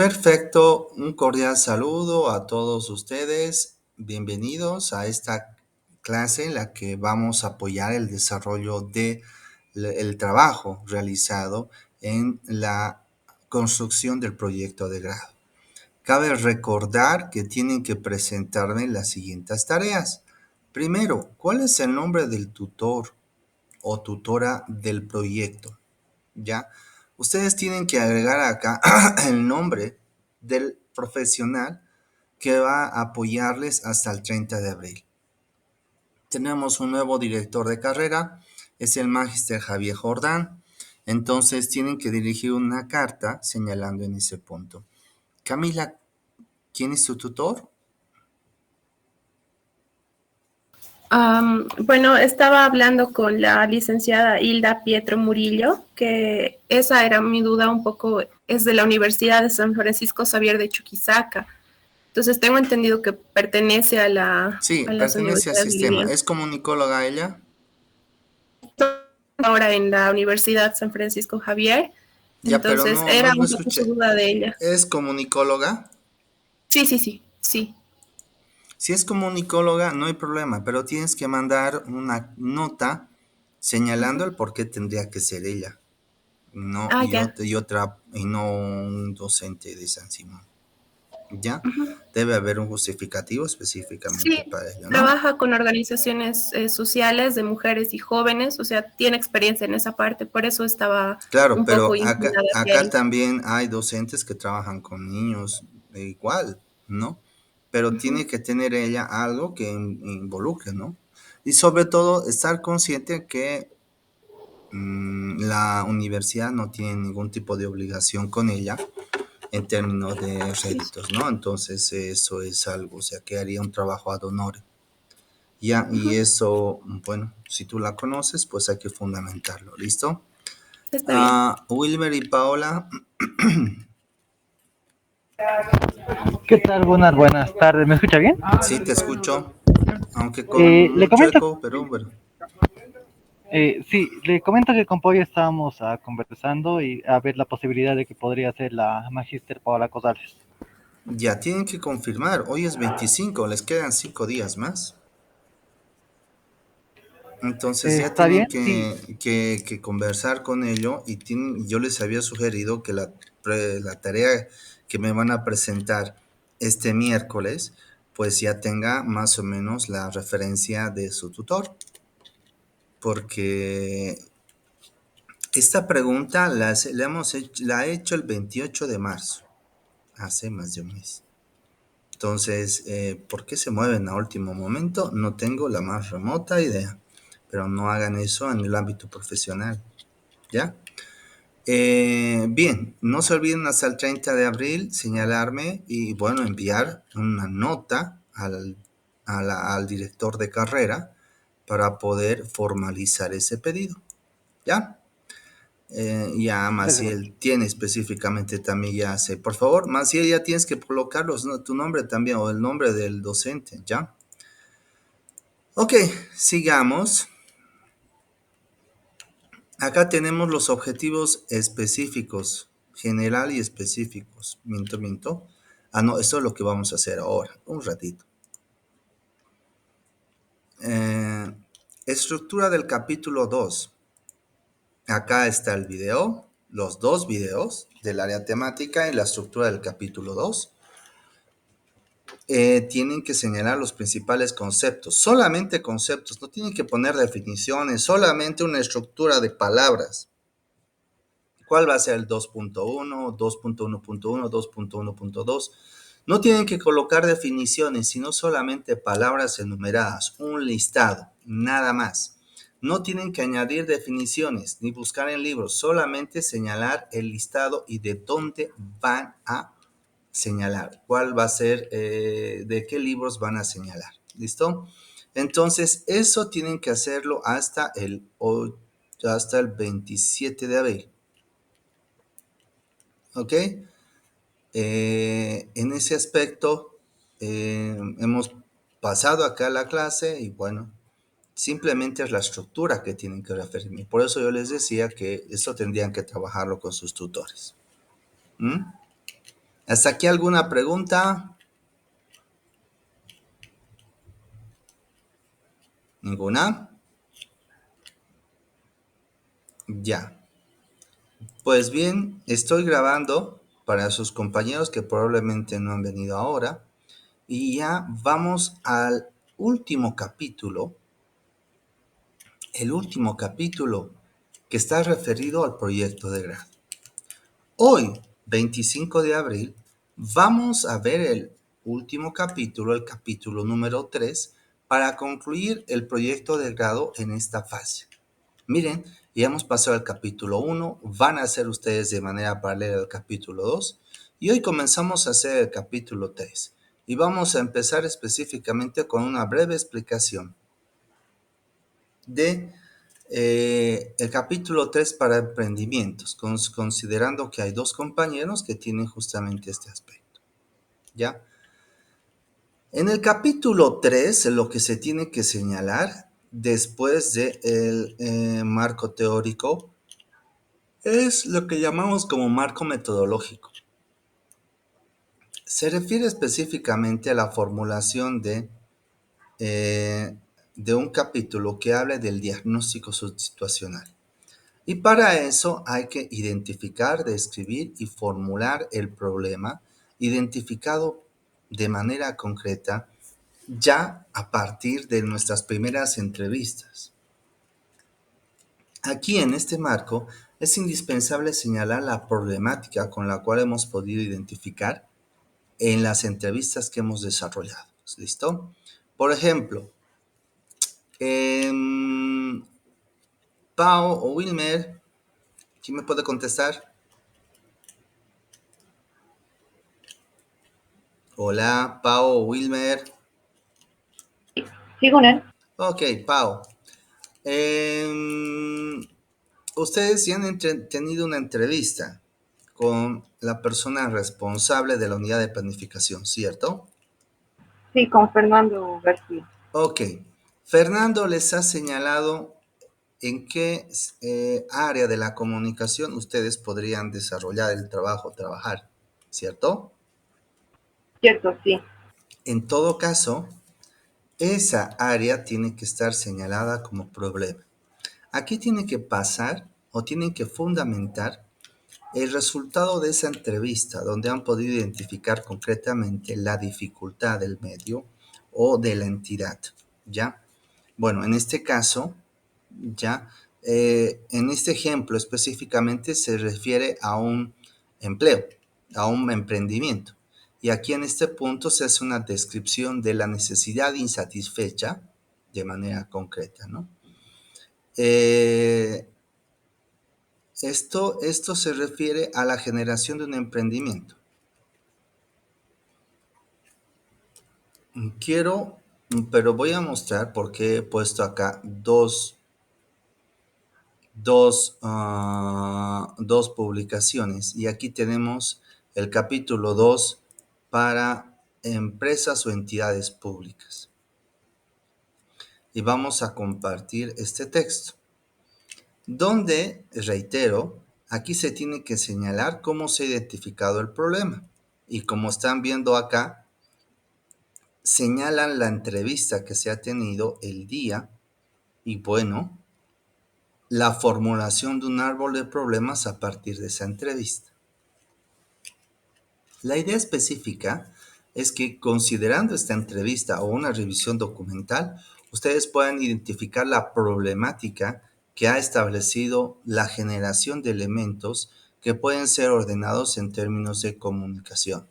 Perfecto, un cordial saludo a todos ustedes. Bienvenidos a esta clase en la que vamos a apoyar el desarrollo de el trabajo realizado en la construcción del proyecto de grado. Cabe recordar que tienen que presentarme las siguientes tareas. Primero, ¿cuál es el nombre del tutor o tutora del proyecto? ¿Ya? Ustedes tienen que agregar acá el nombre del profesional que va a apoyarles hasta el 30 de abril. Tenemos un nuevo director de carrera, es el Magister Javier Jordán. Entonces tienen que dirigir una carta señalando en ese punto. Camila, ¿quién es tu tutor? Bueno, estaba hablando con la licenciada Hilda Pietro Murillo, que esa era mi duda un poco, es de la Universidad de San Francisco Xavier de Chuquisaca. Entonces tengo entendido que pertenece Sí, a las pertenece al universidades de sistema. Lima. ¿Es comunicóloga ella? Ahora en la Universidad San Francisco Javier. Ya, pero Entonces no era un poco su escuché. duda de ella. ¿Es comunicóloga? Sí. Si es comunicóloga, no hay problema, pero tienes que mandar una nota señalando el por qué tendría que ser ella, no Ah, y, ya. y no un docente de San Simón. ¿Ya? Debe haber un justificativo específicamente Sí, para ello, ¿no? trabaja con organizaciones sociales de mujeres y jóvenes, o sea, tiene experiencia en esa parte, por eso estaba Claro, un pero poco acá, inclinada hacia acá ahí. también hay docentes que trabajan con niños igual, ¿no? Pero tiene que tener ella algo que involucre, ¿no? Y sobre todo estar consciente que la universidad no tiene ningún tipo de obligación con ella en términos de Sí. réditos, ¿no? Entonces eso es algo, o sea, que haría un trabajo ad honorem. Ya, y eso, bueno, si tú la conoces, pues hay que fundamentarlo, ¿listo? Está bien. Wilmer y Paola, ¿Qué tal? Buenas tardes. ¿Me escucha bien? sí te escucho, aunque con Le mucho comento, eco, pero bueno. sí, le comento que con Pollo estábamos conversando y a ver la posibilidad de que podría ser la Magíster Paola Cosales. Ya tienen que confirmar, hoy es 25, les quedan 5 días más. Entonces ya ¿Está tienen bien? Sí. que conversar con ello y yo les había sugerido que la tarea que me van a presentar este miércoles, pues ya tenga más o menos la referencia de su tutor, porque esta pregunta la he hecho el 28 de marzo, hace más de un mes. Entonces, ¿por qué se mueven a último momento? No tengo la más remota idea, pero no hagan eso en el ámbito profesional, ¿ya? Bien, no se olviden hasta el 30 de abril señalarme y, bueno, enviar una nota al director de carrera para poder formalizar ese pedido, ¿ya? Ya Perfecto. Maciel tiene específicamente también ya sé. Por favor, Maciel, ya tienes que colocarlos, ¿no? Tu nombre también o el nombre del docente, ¿ya? Ok, sigamos. Acá tenemos los objetivos específicos, general y específicos. Miento. Ah, no, esto es lo que vamos a hacer ahora, un ratito. Eh, Estructura del capítulo 2. Acá está el video, los dos videos del área temática y la estructura del capítulo 2. Tienen que señalar los principales conceptos, solamente conceptos, no tienen que poner definiciones, solamente una estructura de palabras. ¿Cuál va a ser el 2.1, 2.1.1, 2.1.2? No tienen que colocar definiciones, sino solamente palabras enumeradas, un listado, nada más. No tienen que añadir definiciones ni buscar en libros, solamente señalar el listado y de dónde van a señalar, cuál va a ser, de qué libros van a señalar. ¿Listo? Entonces, eso tienen que hacerlo hasta el 27 de abril. ¿Ok? En ese aspecto, hemos pasado acá la clase y bueno, simplemente es la estructura que tienen que referirme. Por eso yo les decía que eso tendrían que trabajarlo con sus tutores. ¿Mm? ¿Hasta aquí alguna pregunta? ¿Ninguna? Ya. Pues bien, estoy grabando para sus compañeros que probablemente no han venido ahora. Y ya vamos al último capítulo. El último capítulo que está referido al proyecto de grado. Hoy, 25 de abril, vamos a ver el último capítulo, el capítulo número 3, para concluir el proyecto de grado en esta fase. Miren, ya hemos pasado el capítulo 1, van a hacer ustedes de manera paralela el capítulo 2 y hoy comenzamos a hacer el capítulo 3 y vamos a empezar específicamente con una breve explicación de el capítulo 3 para emprendimientos, considerando que hay dos compañeros que tienen justamente este aspecto, ¿ya? En el capítulo 3, lo que se tiene que señalar después del marco teórico es lo que llamamos como marco metodológico. Se refiere específicamente a la formulación de un capítulo que hable del diagnóstico situacional. Y para eso hay que identificar, describir y formular el problema identificado de manera concreta ya a partir de nuestras primeras entrevistas. Aquí en este marco es indispensable señalar la problemática con la cual hemos podido identificar en las entrevistas que hemos desarrollado. ¿Listo? Por ejemplo, Pau o Wilmer, ¿quién me puede contestar? Hola, Pau o Wilmer. Sí, con él. Ok, Pau. Ustedes ya han tenido una entrevista con la persona responsable de la unidad de planificación, ¿cierto? Sí, con Fernando García. Ok. Fernando les ha señalado en qué área de la comunicación ustedes podrían desarrollar el trabajo, trabajar, ¿cierto? Cierto, sí. En todo caso, esa área tiene que estar señalada como problema. Aquí tiene que pasar o tienen que fundamentar el resultado de esa entrevista, donde han podido identificar concretamente la dificultad del medio o de la entidad, ¿ya? Bueno, en este caso, ¿ya? En este ejemplo específicamente se refiere a un empleo, a un emprendimiento. Y aquí en este punto se hace una descripción de la necesidad insatisfecha de manera concreta, ¿no? Esto se refiere a la generación de un emprendimiento. Pero voy a mostrar por qué he puesto acá dos publicaciones. Y aquí tenemos el capítulo 2 para empresas o entidades públicas. Y vamos a compartir este texto, donde, reitero, aquí se tiene que señalar cómo se ha identificado el problema. Y como están viendo acá, señalan la entrevista que se ha tenido el día y bueno, la formulación de un árbol de problemas a partir de esa entrevista. La idea específica es que considerando esta entrevista o una revisión documental, ustedes puedan identificar la problemática que ha establecido la generación de elementos que pueden ser ordenados en términos de comunicación.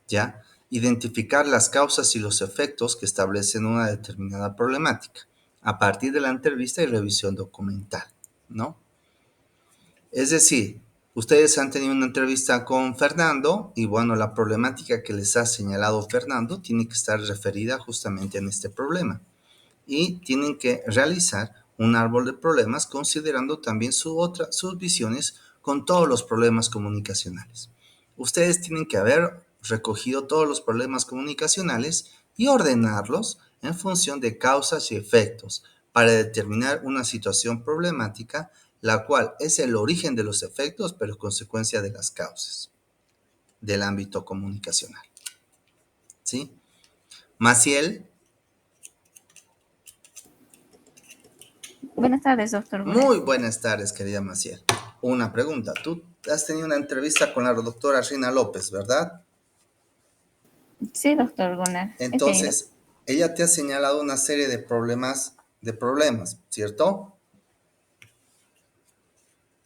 ¿Ya? Identificar las causas y los efectos que establecen una determinada problemática a partir de la entrevista y revisión documental, ¿no? Es decir, ustedes han tenido una entrevista con Fernando y bueno, la problemática que les ha señalado Fernando tiene que estar referida justamente en este problema y tienen que realizar un árbol de problemas considerando también sus visiones con todos los problemas comunicacionales. Ustedes tienen que haber recogido todos los problemas comunicacionales y ordenarlos en función de causas y efectos para determinar una situación problemática, la cual es el origen de los efectos, pero consecuencia de las causas. del ámbito comunicacional. ¿Sí? Maciel. Buenas tardes, doctor Gunnar. Muy buenas tardes, querida Maciel. Una pregunta. Tú has tenido una entrevista con la doctora Rina López, ¿verdad? Sí, doctor Gunnar. He tenido. Entonces, ella te ha señalado una serie de problemas, ¿cierto?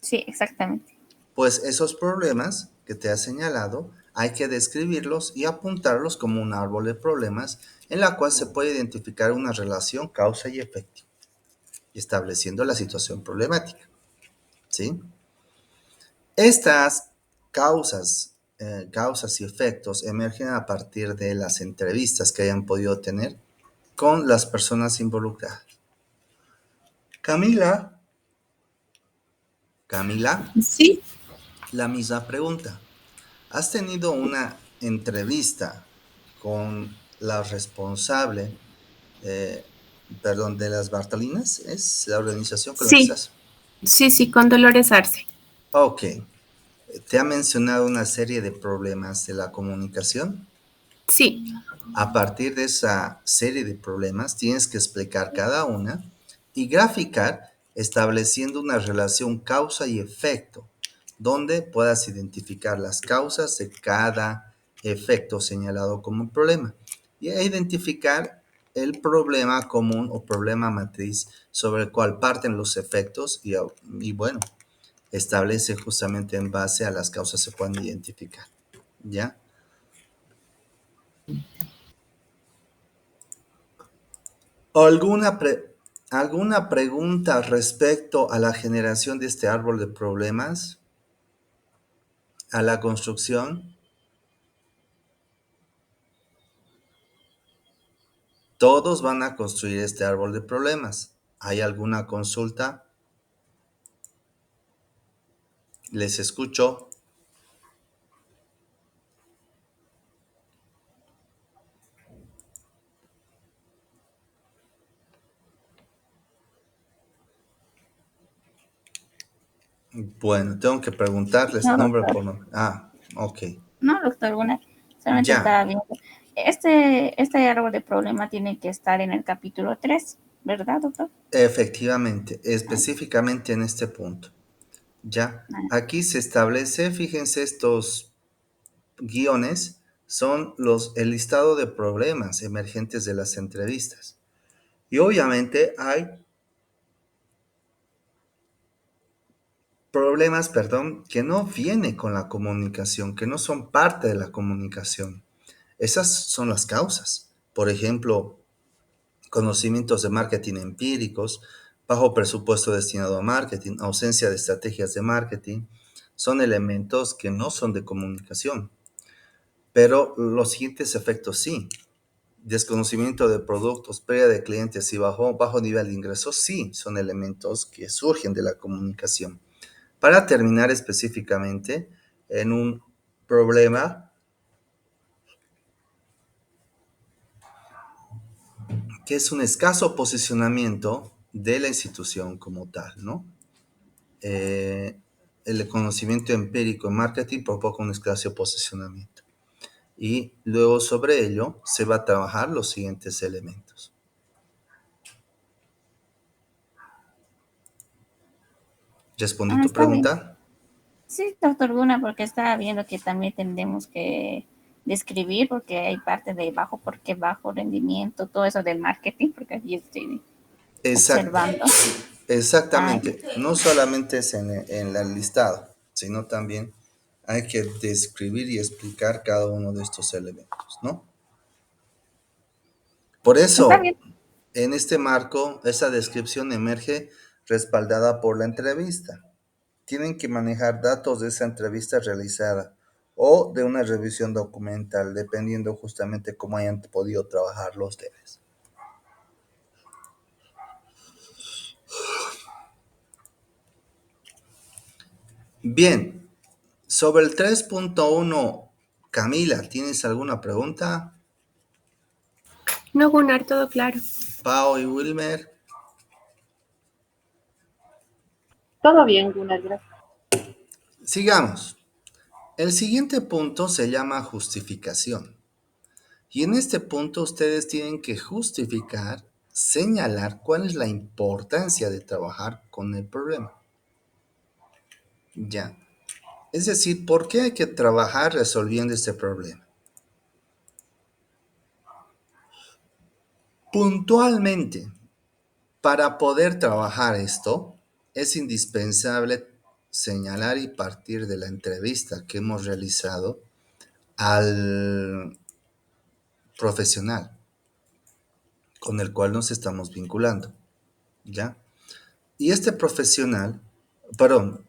Sí, exactamente. Pues esos problemas que te ha señalado hay que describirlos y apuntarlos como un árbol de problemas en la cual se puede identificar una relación causa y efecto, estableciendo la situación problemática, ¿sí? Estas causas y efectos emergen a partir de las entrevistas que hayan podido tener con las personas involucradas. Camila, Sí, la misma pregunta. ¿Has tenido una entrevista con la responsable, eh, de las Bartolinas? ¿Es la organización con la que sí, estás? sí, con Dolores Arce. Ok. ¿Te ha mencionado una serie de problemas de la comunicación? Sí, A partir de esa serie de problemas, tienes que explicar cada una y graficar estableciendo una relación causa y efecto, donde puedas identificar las causas de cada efecto señalado como problema y identificar el problema común o problema matriz sobre el cual parten los efectos y bueno, establece justamente en base a las causas se pueden identificar. ¿Ya? ¿Alguna, ¿Alguna pregunta respecto a la generación de este árbol de problemas? ¿A la construcción? Todos van a construir este árbol de problemas. ¿Hay alguna consulta? Les escucho. Bueno, tengo que preguntarles No, nombre doctor. por nombre. Ah, ok. No, doctor Gunnar. Solamente Ya, estaba viendo. Este árbol de problema tiene que estar en el capítulo 3, ¿verdad, doctor? efectivamente, específicamente en este punto. Ya, Ah, aquí se establece, fíjense, estos guiones son el listado de problemas emergentes de las entrevistas. Y obviamente hay problemas, perdón, que no vienen con la comunicación, que no son parte de la comunicación. Esas son las causas. Por ejemplo, conocimientos de marketing empíricos, bajo presupuesto destinado a marketing, ausencia de estrategias de marketing, son elementos que no son de comunicación. Pero los siguientes efectos sí. Desconocimiento de productos, pérdida de clientes y bajo nivel de ingresos, sí, son elementos que surgen de la comunicación. Para terminar específicamente en un problema que es un escaso posicionamiento de la institución como tal, ¿no? El conocimiento empírico en marketing provoca un escaso posicionamiento. Y luego sobre ello se va a trabajar los siguientes elementos. ¿Respondí tu está bien. pregunta? Sí, doctor Gunnar, porque estaba viendo que también tendremos que describir, porque hay parte de bajo, porque bajo rendimiento, todo eso del marketing, porque allí estoy Exacto, observando. Ah, exactamente. No solamente es en el listado, sino también hay que describir y explicar cada uno de estos elementos, ¿no? Por está eso, bien. en este marco, esa descripción emerge respaldada por la entrevista. Tienen que manejar datos de esa entrevista realizada o de una revisión documental, dependiendo justamente cómo hayan podido trabajar los temas. Bien, sobre el 3.1, Camila, ¿tienes alguna pregunta? no, Gunnar, todo claro. Pau y Wilmer, Todo bien, Gunnar, gracias. sigamos. El siguiente punto se llama justificación. Y en este punto ustedes tienen que justificar, señalar cuál es la importancia de trabajar con el problema. Ya. Es decir, ¿por qué hay que trabajar resolviendo este problema? Puntualmente, para poder trabajar esto, es indispensable señalar y partir de la entrevista que hemos realizado al profesional con el cual nos estamos vinculando, ¿ya? Y este profesional, perdón,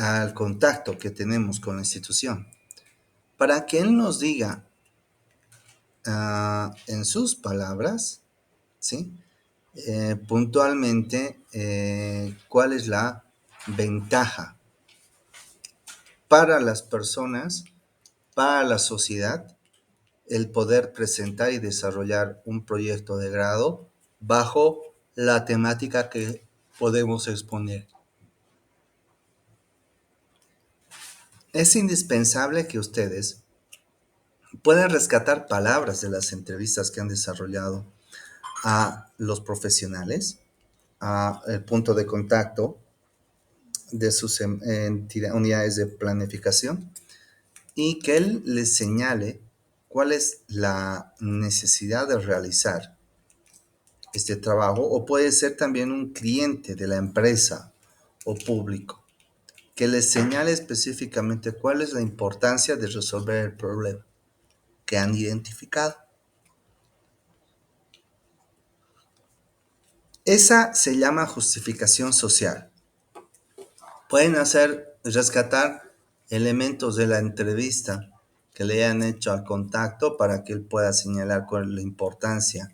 al contacto que tenemos con la institución, para que él nos diga en sus palabras, ¿sí? Puntualmente, cuál es la ventaja para las personas, para la sociedad, el poder presentar y desarrollar un proyecto de grado bajo la temática que podemos exponer. Es indispensable que ustedes puedan rescatar palabras de las entrevistas que han desarrollado a los profesionales, a el punto de contacto de sus unidades de planificación, y que él les señale cuál es la necesidad de realizar este trabajo, o puede ser también un cliente de la empresa o público, que les señale específicamente cuál es la importancia de resolver el problema que han identificado. Esa se llama justificación social. Pueden rescatar elementos de la entrevista que le hayan hecho al contacto para que él pueda señalar cuál es la importancia,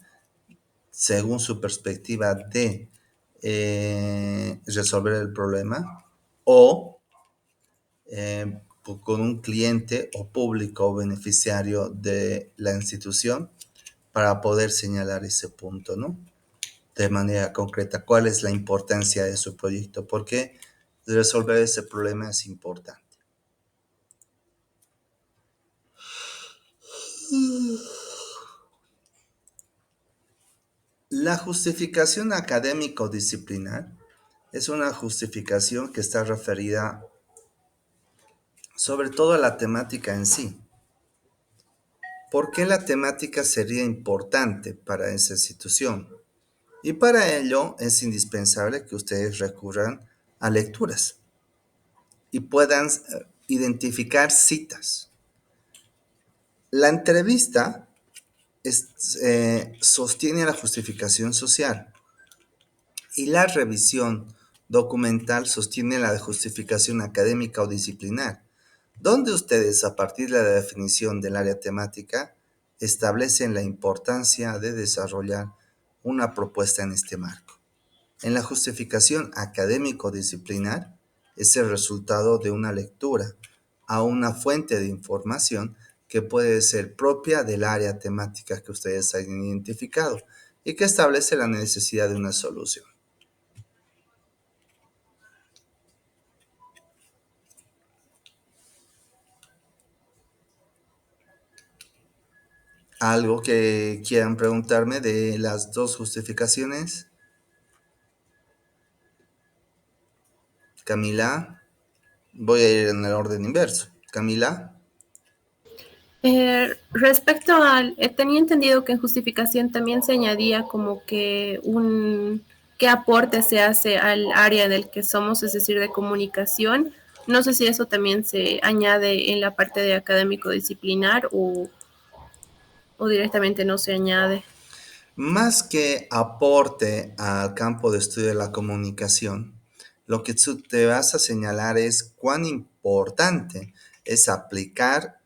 según su perspectiva, de resolver el problema, o con un cliente o público o beneficiario de la institución para poder señalar ese punto, ¿no? De manera concreta, cuál es la importancia de su proyecto, por qué resolver ese problema es importante. La justificación académico-disciplinar es una justificación que está referida sobre todo a la temática en sí. ¿Por qué la temática sería importante para esa institución? Y para ello es indispensable que ustedes recurran a lecturas y puedan identificar citas. La entrevista sostiene la justificación social y la revisión documental sostiene la justificación académica o disciplinar, donde ustedes, a partir de la definición del área temática, establecen la importancia de desarrollar una propuesta en este marco. En la justificación académico-disciplinar es el resultado de una lectura a una fuente de información que puede ser propia del área temática que ustedes han identificado y que establece la necesidad de una solución. ¿Algo que quieran preguntarme de las dos justificaciones? Camila, voy a ir en el orden inverso. Camila. Respecto al, tenía entendido que en justificación también se añadía como que qué aporte se hace al área del que somos, es decir, de comunicación. No sé si eso también se añade en la parte de académico disciplinar o directamente no se añade. Más que aporte al campo de estudio de la comunicación, lo que tú te vas a señalar es cuán importante es aplicar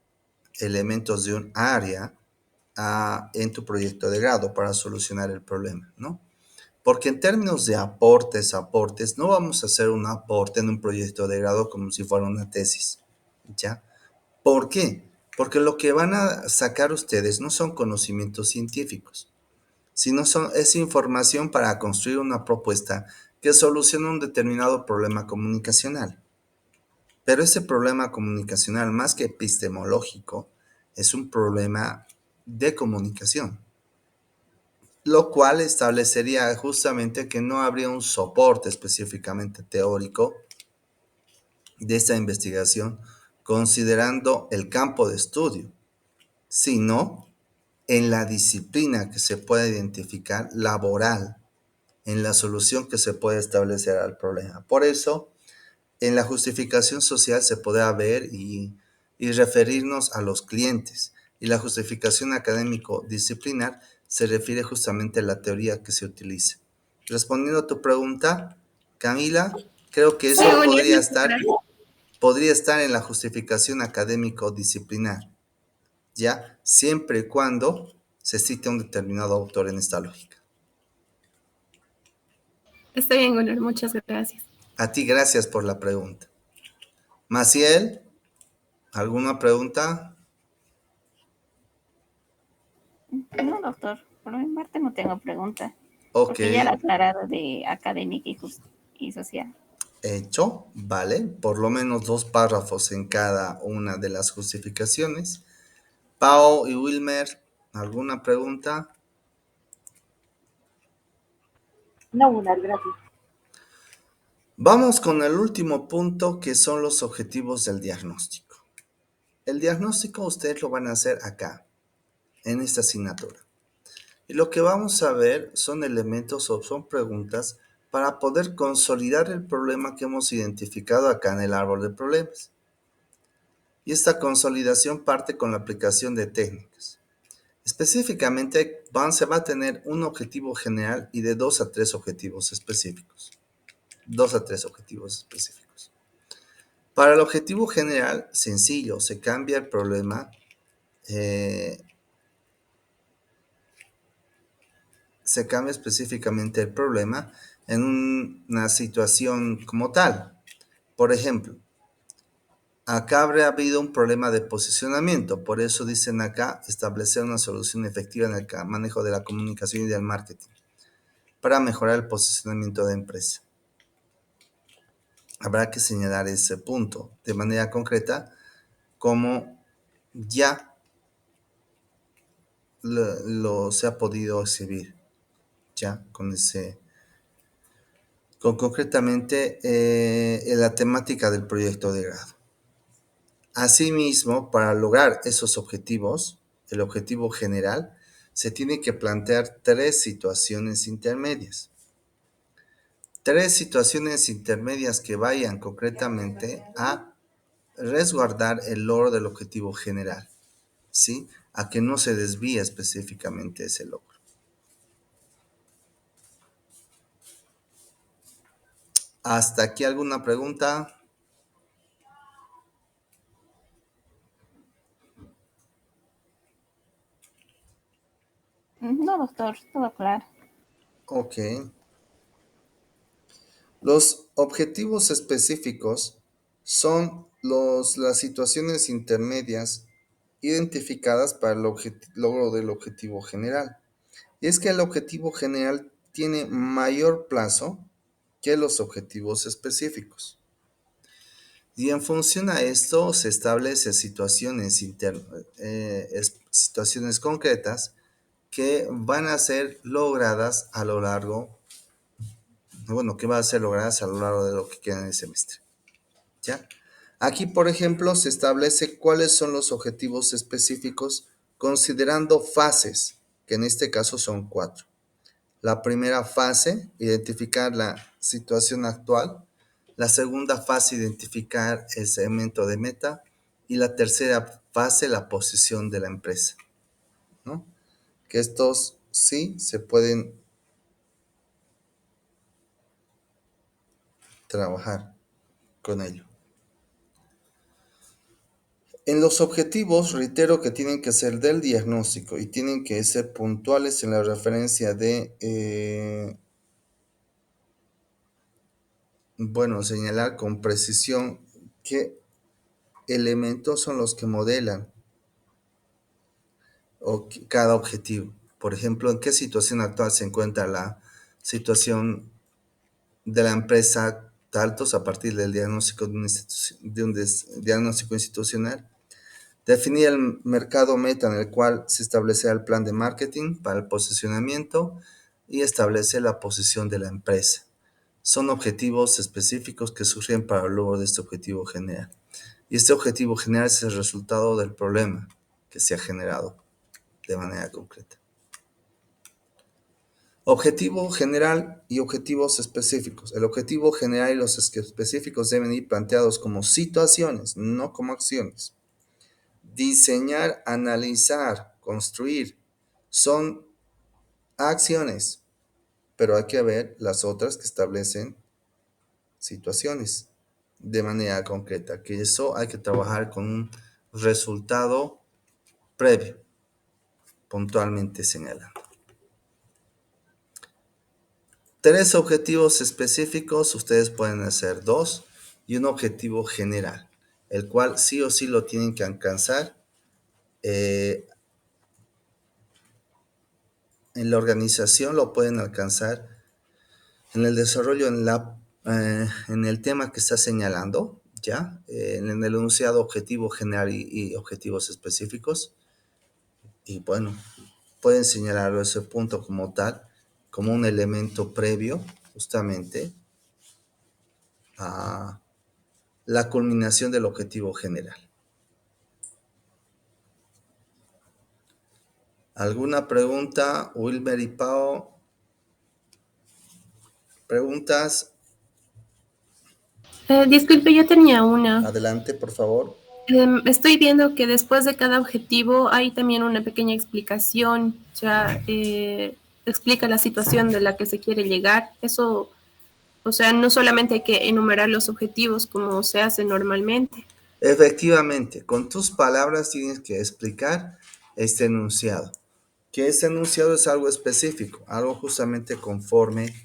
elementos de un área en tu proyecto de grado para solucionar el problema, ¿no? Porque en términos de aportes, no vamos a hacer un aporte en un proyecto de grado como si fuera una tesis, ¿ya? ¿Por qué? Porque lo que van a sacar ustedes no son conocimientos científicos, sino es información para construir una propuesta que solucione un determinado problema comunicacional. Pero ese problema comunicacional, más que epistemológico, es un problema de comunicación, lo cual establecería justamente que no habría un soporte específicamente teórico de esta investigación considerando el campo de estudio, sino en la disciplina que se pueda identificar laboral, en la solución que se puede establecer al problema. Por eso, en la justificación social se podrá ver y referirnos a los clientes. Y la justificación académico-disciplinar se refiere justamente a la teoría que se utilice. Respondiendo a tu pregunta, Camila, creo que Sí, eso Uni, es muchas gracias. podría estar en la justificación académico-disciplinar, ¿ya? Siempre y cuando se cite un determinado autor en esta lógica. Está bien, Gunnar, muchas gracias. A ti, gracias por la pregunta. Maciel, ¿alguna pregunta? No, doctor, por mi parte no tengo pregunta, Ok, porque ya lo he aclarado de académica y social. hecho, vale. Por lo menos 2 párrafos en cada una de las justificaciones. Pau y Wilmer, ¿alguna pregunta? No, Gunnar, gracias. Vamos con el último punto, que son los objetivos del diagnóstico. El diagnóstico ustedes lo van a hacer acá, en esta asignatura. Y lo que vamos a ver son elementos o son preguntas para poder consolidar el problema que hemos identificado acá en el árbol de problemas. Y esta consolidación parte con la aplicación de técnicas. Específicamente, se va a tener un objetivo general y de 2 a 3 objetivos específicos. 2 a 3 objetivos específicos. Para el objetivo general, sencillo, se cambia el problema, se cambia específicamente el problema en una situación como tal. Por ejemplo, acá habría habido un problema de posicionamiento, por eso dicen acá establecer una solución efectiva en el manejo de la comunicación y del marketing para mejorar el posicionamiento de empresa. Habrá que señalar ese punto de manera concreta, como ya lo se ha podido exhibir, ya con concretamente en la temática del proyecto de grado. Asimismo, para lograr esos objetivos, el objetivo general, se tiene que plantear 3 situaciones intermedias. 3 situaciones intermedias que vayan concretamente a resguardar el logro del objetivo general, ¿sí? A que no se desvíe específicamente ese logro. ¿Hasta aquí alguna pregunta? No, doctor, todo claro. Ok. Los objetivos específicos son las situaciones intermedias identificadas para el logro del objetivo general. Y es que el objetivo general tiene mayor plazo que los objetivos específicos. Y en función a esto se establece situaciones concretas que van a ser logradas a lo largo, que van a ser logradas a lo largo de lo que queda en el semestre. ¿Ya? Aquí, por ejemplo, se establece cuáles son los objetivos específicos considerando fases, que en este caso son 4. La primera fase, identificar la situación actual. La segunda fase, identificar el segmento de meta. Y la tercera fase, la posición de la empresa, ¿no? Que estos sí se pueden trabajar con ello. En los objetivos, reitero que tienen que ser del diagnóstico y tienen que ser puntuales en la referencia de, señalar con precisión qué elementos son los que modelan cada objetivo. Por ejemplo, en qué situación actual se encuentra la situación de la empresa datos a partir del diagnóstico diagnóstico institucional. Definir el mercado meta en el cual se establecerá el plan de marketing para el posicionamiento y establece la posición de la empresa. Son objetivos específicos que surgen para el logro de este objetivo general. Y este objetivo general es el resultado del problema que se ha generado de manera concreta. Objetivo general y objetivos específicos. El objetivo general y los específicos deben ir planteados como situaciones, no como acciones. Diseñar, analizar, construir son acciones, pero hay que ver las otras que establecen situaciones de manera concreta, que eso hay que trabajar con un resultado previo, puntualmente señalado. 3 objetivos específicos, ustedes pueden hacer 2 y un objetivo general, el cual sí o sí lo tienen que alcanzar en la organización, lo pueden alcanzar en el desarrollo, en el tema que está señalando, ¿ya? En el enunciado objetivo general y objetivos específicos. Y bueno, pueden señalarlo ese punto como tal, como un elemento previo justamente a la culminación del objetivo general. ¿Alguna pregunta, Wilmer y Pao? ¿Preguntas? Disculpe, yo tenía una. Adelante, por favor. Estoy viendo que después de cada objetivo hay también una pequeña explicación, ya explica la situación de la que se quiere llegar. Eso, o sea, no solamente hay que enumerar los objetivos como se hace normalmente. Efectivamente, con tus palabras tienes que explicar este enunciado. Que este enunciado es algo específico, algo justamente conforme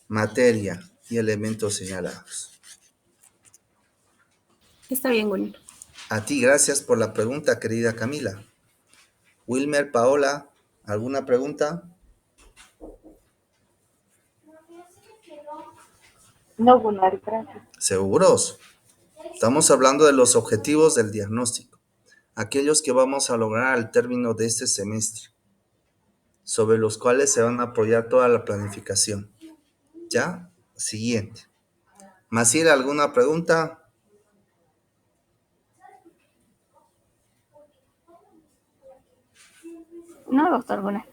materia y elementos señalados. Está bien, bueno. A ti, gracias por la pregunta, querida Camila. Wilmer, Paola, ¿alguna pregunta? No, Gunnar, gracias. ¿Seguros? Estamos hablando de los objetivos del diagnóstico, aquellos que vamos a lograr al término de este semestre, sobre los cuales se van a apoyar toda la planificación. ¿Ya? Siguiente. Maciel, ¿alguna pregunta? No, doctor Gunnar.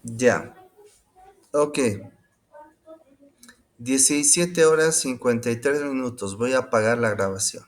Ya. Ok. 17 horas 53 minutos. Voy a apagar la grabación.